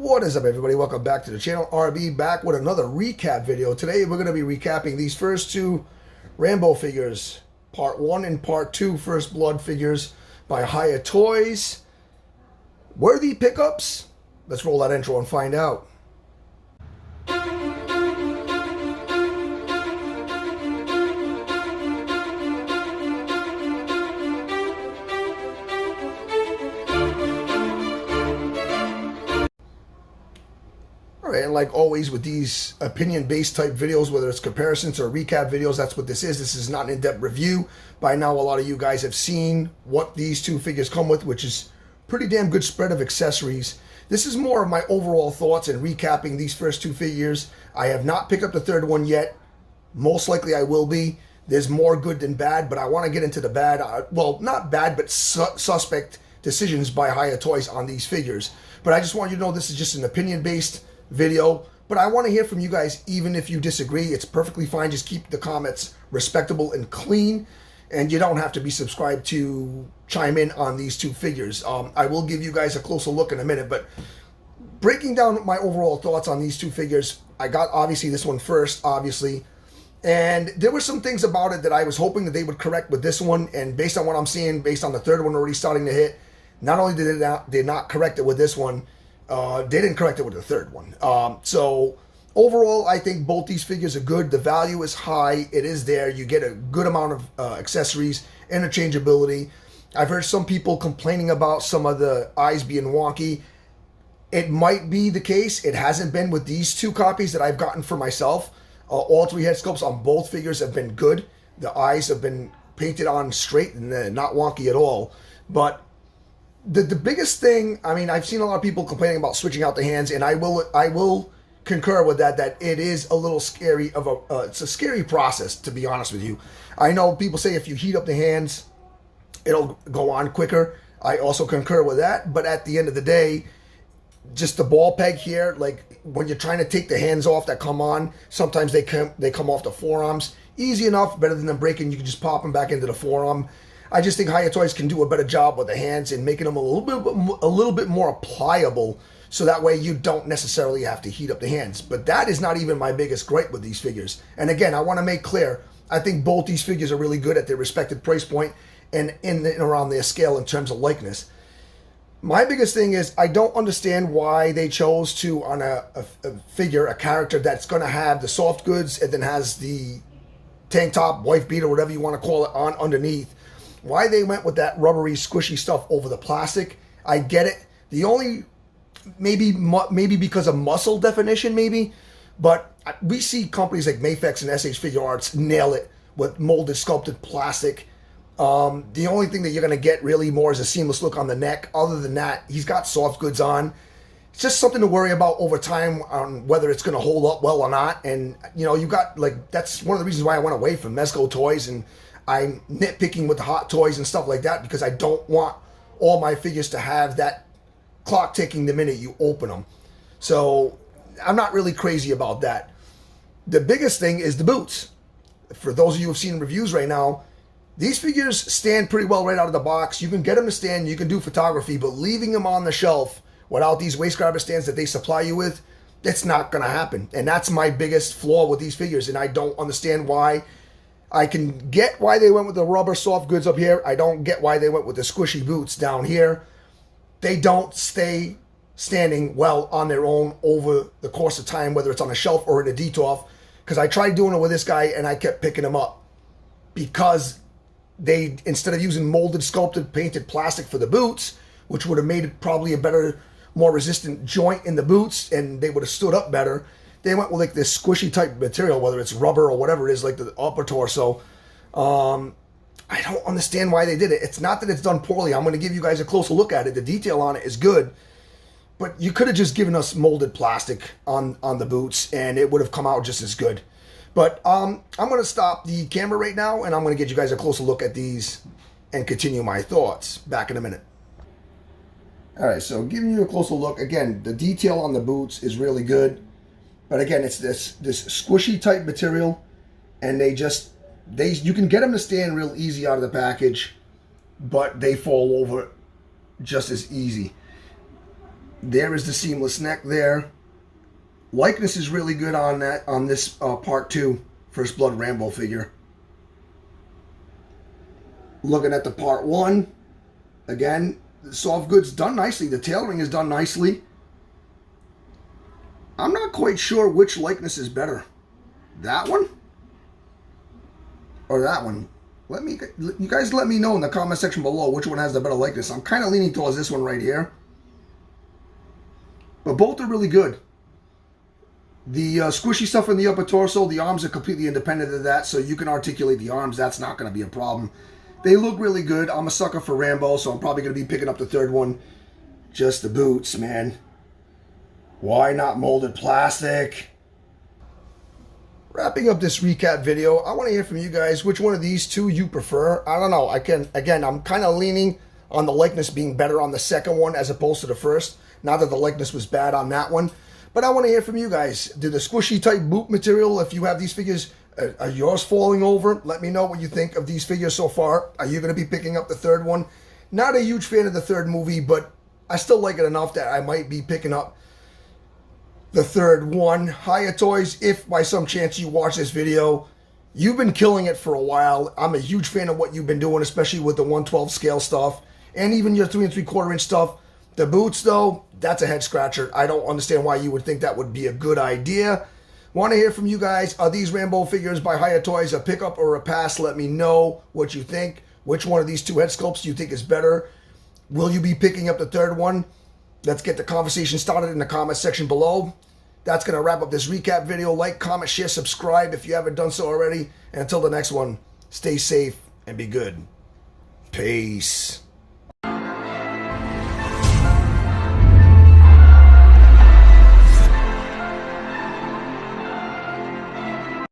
What is up, everybody? Welcome back to the channel. RB back with another recap video. Today we're going to be recapping these first two Rambo figures, part 1 and part 2 First Blood figures by Hiya Toys. Worthy pickups? Let's roll that intro and find out. And like always with these opinion-based type videos, whether it's comparisons or recap videos, that's what this is. This is not an in-depth review. By now, a lot of you guys have seen what these two figures come with, which is pretty damn good spread of accessories. This is more of my overall thoughts and recapping these first two figures. I have not picked up the third one yet. Most likely I will be. There's more good than bad, but I want to get into the bad. Well, not bad, but suspect decisions by Hiya Toys on these figures. But I just want you to know this is just an opinion-based video, but I want to hear from you guys. Even if you disagree, it's perfectly fine. Just keep the comments respectable and clean, and you don't have to be subscribed to chime in on these two figures. I will give you guys a closer look in a minute, but breaking down my overall thoughts on these two figures, I got obviously this one first, obviously, and there were some things about it that I was hoping that they would correct with this one, and based on what I'm seeing, based on the third one already starting to hit, not only did they not correct it with this one, they didn't correct it with the third one. So overall, I think both these figures are good. The value is high. It is there. You get a good amount of accessories, interchangeability. I've heard some people complaining about some of the eyes being wonky. It might be the case. It hasn't been with these two copies that I've gotten for myself. All three head sculpts on both figures have been good. The eyes have been painted on straight and not wonky at all. But the biggest thing, I mean, I've seen a lot of people complaining about switching out the hands, and I will concur with that it is a little scary of it's a scary process, to be honest with you. I know people say if you heat up the hands, it'll go on quicker. I also concur with that, but at the end of the day, just the ball peg here, like when you're trying to take the hands off that come on, sometimes they come off the forearms. Easy enough, better than them breaking. You can just pop them back into the forearm. I just think Hiya Toys can do a better job with the hands and making them a little bit more pliable, so that way you don't necessarily have to heat up the hands. But that is not even my biggest gripe with these figures. And again, I want to make clear, I think both these figures are really good at their respective price point and in and around their scale in terms of likeness. My biggest thing is I don't understand why they chose to, on a figure, a character that's going to have the soft goods and then has the tank top, wife beater, whatever you want to call it, on underneath. Why they went with that rubbery, squishy stuff over the plastic, I get it. The only, maybe because of muscle definition, maybe, but we see companies like Mafex and SH Figure Arts nail it with molded, sculpted plastic. The only thing that you're going to get really more is a seamless look on the neck. Other than that, he's got soft goods on. It's just something to worry about over time on whether it's going to hold up well or not. And, you know, you got, like, that's one of the reasons why I went away from Mezco toys, and I'm nitpicking with the hot toys and stuff like that, because I don't want all my figures to have that clock ticking the minute you open them. So I'm not really crazy about that. The biggest thing is the boots. For those of you who have seen reviews right now, these figures stand pretty well right out of the box. You can get them to stand, you can do photography, but leaving them on the shelf without these waist grabber stands that they supply you with, it's not going to happen. And that's my biggest flaw with these figures, and I don't understand why. I can get why they went with the rubber soft goods up here. I don't get why they went with the squishy boots down here. They don't stay standing well on their own over the course of time, whether it's on a shelf or in a detolf, because I tried doing it with this guy and I kept picking him up because they, instead of using molded, sculpted, painted plastic for the boots, which would have made it probably a better, more resistant joint in the boots, and they would have stood up better, they went with like this squishy type material, whether it's rubber or whatever it is, like the upper torso. I don't understand why they did it. It's not that it's done poorly. I'm going to give you guys a closer look at it. The detail on it is good, but you could have just given us molded plastic on the boots and it would have come out just as good. But I'm going to stop the camera right now and I'm going to get you guys a closer look at these and continue my thoughts. Back in a minute. All right, so giving you a closer look. Again, the detail on the boots is really good. But again, it's this squishy type material, and you can get them to stand real easy out of the package, but they fall over just as easy. There is the seamless neck there. Likeness is really good on that, on this part 2 First Blood Rambo figure. Looking at the part 1, again, the soft goods done nicely. The tailoring is done nicely. I'm not quite sure which likeness is better. That one? Or that one? You guys let me know in the comment section below which one has the better likeness. I'm kind of leaning towards this one right here. But both are really good. The squishy stuff in the upper torso, the arms are completely independent of that, so you can articulate the arms. That's not going to be a problem. They look really good. I'm a sucker for Rambo, so I'm probably going to be picking up the third one. Just the boots, man. Why not molded plastic? Wrapping up this recap video, I want to hear from you guys which one of these two you prefer. I don't know. I'm kind of leaning on the likeness being better on the second one as opposed to the first. Not that the likeness was bad on that one. But I want to hear from you guys. Do the squishy type boot material, if you have these figures, are yours falling over? Let me know what you think of these figures so far. Are you going to be picking up the third one? Not a huge fan of the third movie, but I still like it enough that I might be picking up the third one. Hiya Toys, if by some chance you watch this video, you've been killing it for a while. I'm a huge fan of what you've been doing, especially with the 1/12 scale stuff and even your 3 3/4 inch stuff. The boots, though, that's a head scratcher. I don't understand why you would think that would be a good idea. Want to hear from you guys. Are these Rambo figures by Hiya Toys a pickup or a pass? Let me know what you think. Which one of these two head sculpts do you think is better? Will you be picking up the third one? Let's get the conversation started in the comment section below. That's going to wrap up this recap video. Like, comment, share, subscribe if you haven't done so already. And until the next one, stay safe and be good. Peace.